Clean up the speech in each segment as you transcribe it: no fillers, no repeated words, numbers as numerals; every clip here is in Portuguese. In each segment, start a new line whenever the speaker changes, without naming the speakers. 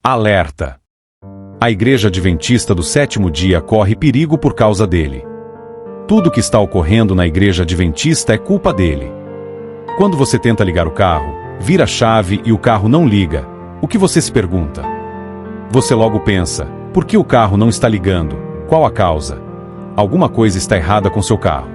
Alerta! A Igreja Adventista do Sétimo Dia corre perigo por causa dele. Tudo que está ocorrendo na Igreja Adventista é culpa dele. Quando você tenta ligar o carro, vira a chave e o carro não liga, o que você se pergunta? Você logo pensa, por que o carro não está ligando? Qual a causa? Alguma coisa está errada com seu carro.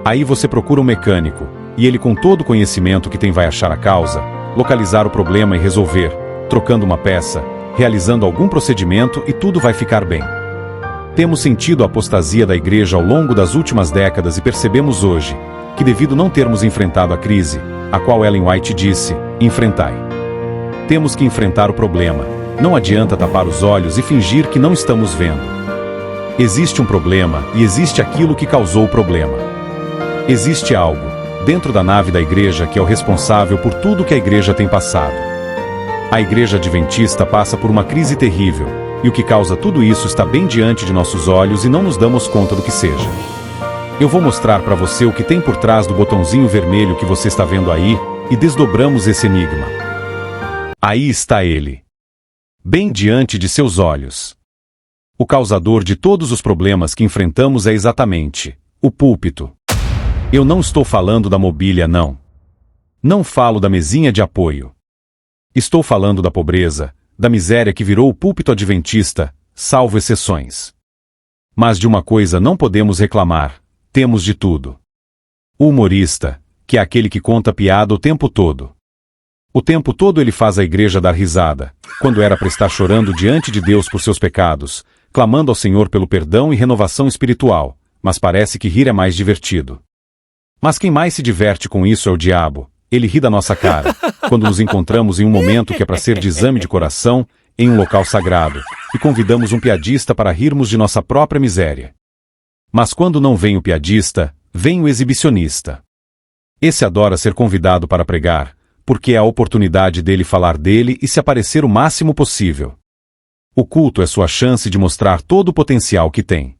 Aí você procura um mecânico, e ele, com todo o conhecimento que tem, vai achar a causa, localizar o problema e resolver, trocando uma peça, realizando algum procedimento, e tudo vai ficar bem. Temos sentido a apostasia da igreja ao longo das últimas décadas e percebemos hoje que, devido não termos enfrentado a crise, a qual Ellen White disse, enfrentai. Temos que enfrentar o problema. Não adianta tapar os olhos e fingir que não estamos vendo. Existe um problema e existe aquilo que causou o problema. Existe algo dentro da nave da igreja que é o responsável por tudo que a igreja tem passado. A Igreja Adventista passa por uma crise terrível, e o que causa tudo isso está bem diante de nossos olhos e não nos damos conta do que seja. Eu vou mostrar para você o que tem por trás do botãozinho vermelho que você está vendo aí, e desdobramos esse enigma. Aí está ele. Bem diante de seus olhos. O causador de todos os problemas que enfrentamos é exatamente o púlpito. Eu não estou falando da mobília, não. Não falo da mesinha de apoio. Estou falando da pobreza, da miséria que virou o púlpito adventista, salvo exceções. Mas de uma coisa não podemos reclamar, temos de tudo. O humorista, que é aquele que conta piada o tempo todo. O tempo todo ele faz a igreja dar risada, quando era para estar chorando diante de Deus por seus pecados, clamando ao Senhor pelo perdão e renovação espiritual, mas parece que rir é mais divertido. Mas quem mais se diverte com isso é o diabo. Ele ri da nossa cara, quando nos encontramos em um momento que é para ser de exame de coração, em um local sagrado, e convidamos um piadista para rirmos de nossa própria miséria. Mas quando não vem o piadista, vem o exibicionista. Esse adora ser convidado para pregar, porque é a oportunidade dele falar dele e se aparecer o máximo possível. O culto é sua chance de mostrar todo o potencial que tem.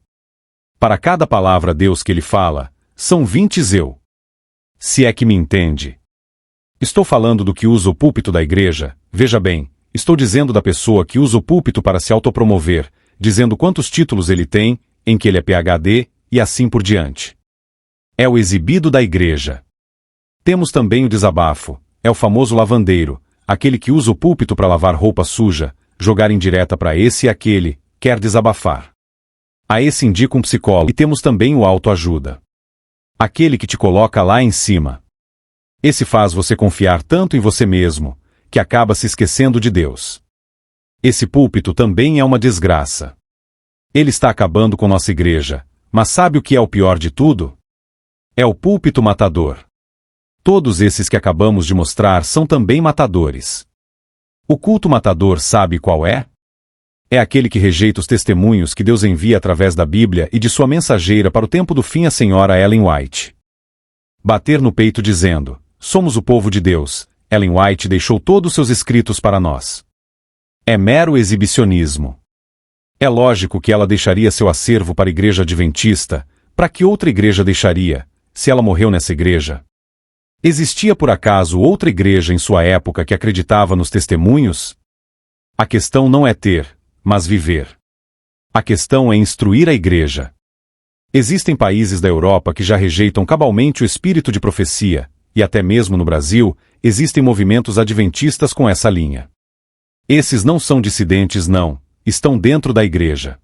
Para cada palavra Deus que ele fala, são 20 zeu. Se é que me entende. Estou falando do que usa o púlpito da igreja, veja bem, estou dizendo da pessoa que usa o púlpito para se autopromover, dizendo quantos títulos ele tem, em que ele é PhD, e assim por diante. É o exibido da igreja. Temos também o desabafo, é o famoso lavandeiro, aquele que usa o púlpito para lavar roupa suja, jogar indireta para esse e aquele, quer desabafar. A esse indica um psicólogo. E temos também o autoajuda. Aquele que te coloca lá em cima. Esse faz você confiar tanto em você mesmo, que acaba se esquecendo de Deus. Esse púlpito também é uma desgraça. Ele está acabando com nossa igreja, mas sabe o que é o pior de tudo? É o púlpito matador. Todos esses que acabamos de mostrar são também matadores. O culto matador sabe qual é? É aquele que rejeita os testemunhos que Deus envia através da Bíblia e de sua mensageira para o tempo do fim, a senhora Ellen White. Bater no peito dizendo, somos o povo de Deus, Ellen White deixou todos seus escritos para nós. É mero exibicionismo. É lógico que ela deixaria seu acervo para a igreja adventista, para que outra igreja deixaria, se ela morreu nessa igreja? Existia por acaso outra igreja em sua época que acreditava nos testemunhos? A questão não é ter, mas viver. A questão é instruir a igreja. Existem países da Europa que já rejeitam cabalmente o espírito de profecia, e até mesmo no Brasil, existem movimentos adventistas com essa linha. Esses não são dissidentes não, estão dentro da igreja.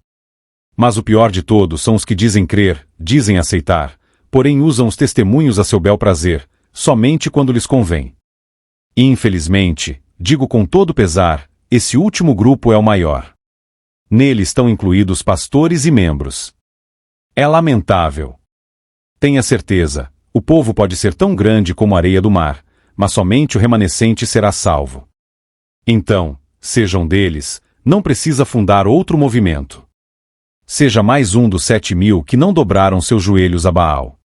Mas o pior de todos são os que dizem crer, dizem aceitar, porém usam os testemunhos a seu bel prazer, somente quando lhes convém. E infelizmente, digo com todo pesar, esse último grupo é o maior. Nele estão incluídos pastores e membros. É lamentável. Tenha certeza, o povo pode ser tão grande como a areia do mar, mas somente o remanescente será salvo. Então, seja um deles, não precisa fundar outro movimento. Seja mais um dos 7.000 que não dobraram seus joelhos a Baal.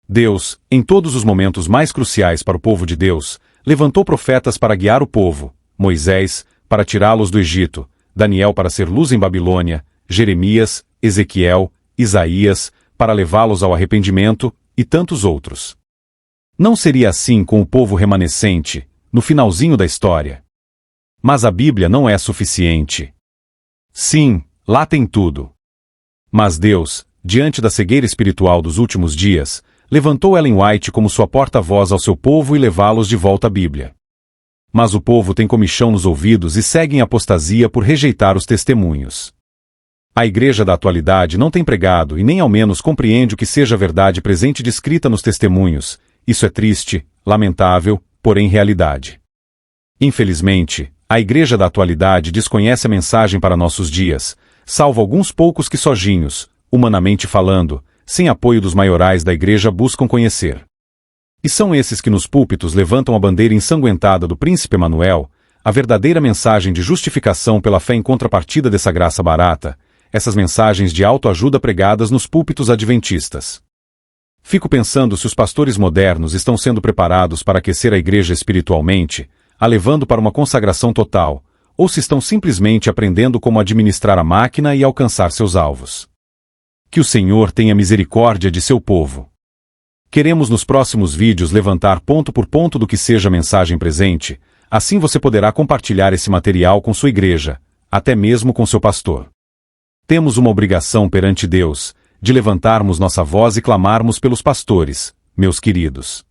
Deus, em todos os momentos mais cruciais para o povo de Deus, levantou profetas para guiar o povo, Moisés, para tirá-los do Egito, Daniel para ser luz em Babilônia, Jeremias, Ezequiel, Isaías, para levá-los ao arrependimento, e tantos outros. Não seria assim com o povo remanescente, no finalzinho da história. Mas a Bíblia não é suficiente. Sim, lá tem tudo. Mas Deus, diante da cegueira espiritual dos últimos dias, levantou Ellen White como sua porta-voz ao seu povo e levá-los de volta à Bíblia. Mas o povo tem comichão nos ouvidos e segue em apostasia por rejeitar os testemunhos. A igreja da atualidade não tem pregado e nem ao menos compreende o que seja a verdade presente descrita nos testemunhos. Isso é triste, lamentável, porém realidade. Infelizmente, a igreja da atualidade desconhece a mensagem para nossos dias, salvo alguns poucos que sozinhos, humanamente falando, sem apoio dos maiorais da igreja buscam conhecer. E são esses que nos púlpitos levantam a bandeira ensanguentada do príncipe Emanuel, a verdadeira mensagem de justificação pela fé em contrapartida dessa graça barata, essas mensagens de autoajuda pregadas nos púlpitos adventistas. Fico pensando se os pastores modernos estão sendo preparados para aquecer a igreja espiritualmente, a levando para uma consagração total, ou se estão simplesmente aprendendo como administrar a máquina e alcançar seus alvos. Que o Senhor tenha misericórdia de seu povo. Queremos nos próximos vídeos levantar ponto por ponto do que seja a mensagem presente, assim você poderá compartilhar esse material com sua igreja, até mesmo com seu pastor. Temos uma obrigação perante Deus, de levantarmos nossa voz e clamarmos pelos pastores, meus queridos.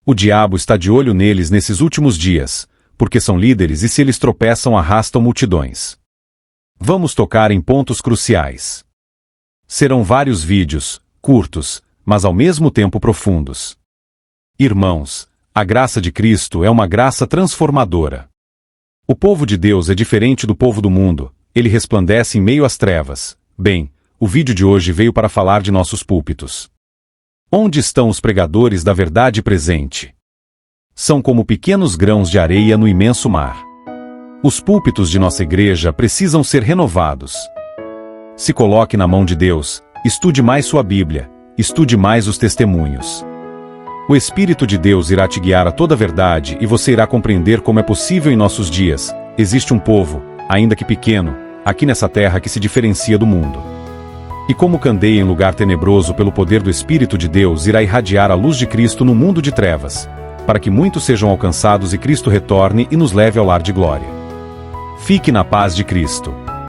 O diabo está de olho neles nesses últimos dias, porque são líderes e se eles tropeçam arrastam multidões. Vamos tocar em pontos cruciais. Serão vários vídeos, curtos, mas ao mesmo tempo profundos. Irmãos, a graça de Cristo é uma graça transformadora. O povo de Deus é diferente do povo do mundo, ele resplandece em meio às trevas. Bem, o vídeo de hoje veio para falar de nossos púlpitos. Onde estão os pregadores da verdade presente? São como pequenos grãos de areia no imenso mar. Os púlpitos de nossa igreja precisam ser renovados. Se coloque na mão de Deus, estude mais sua Bíblia, estude mais os testemunhos. O Espírito de Deus irá te guiar a toda a verdade e você irá compreender como é possível em nossos dias. Existe um povo, ainda que pequeno, aqui nessa terra que se diferencia do mundo. E como candeia em lugar tenebroso pelo poder do Espírito de Deus irá irradiar a luz de Cristo no mundo de trevas, para que muitos sejam alcançados e Cristo retorne e nos leve ao lar de glória. Fique na paz de Cristo.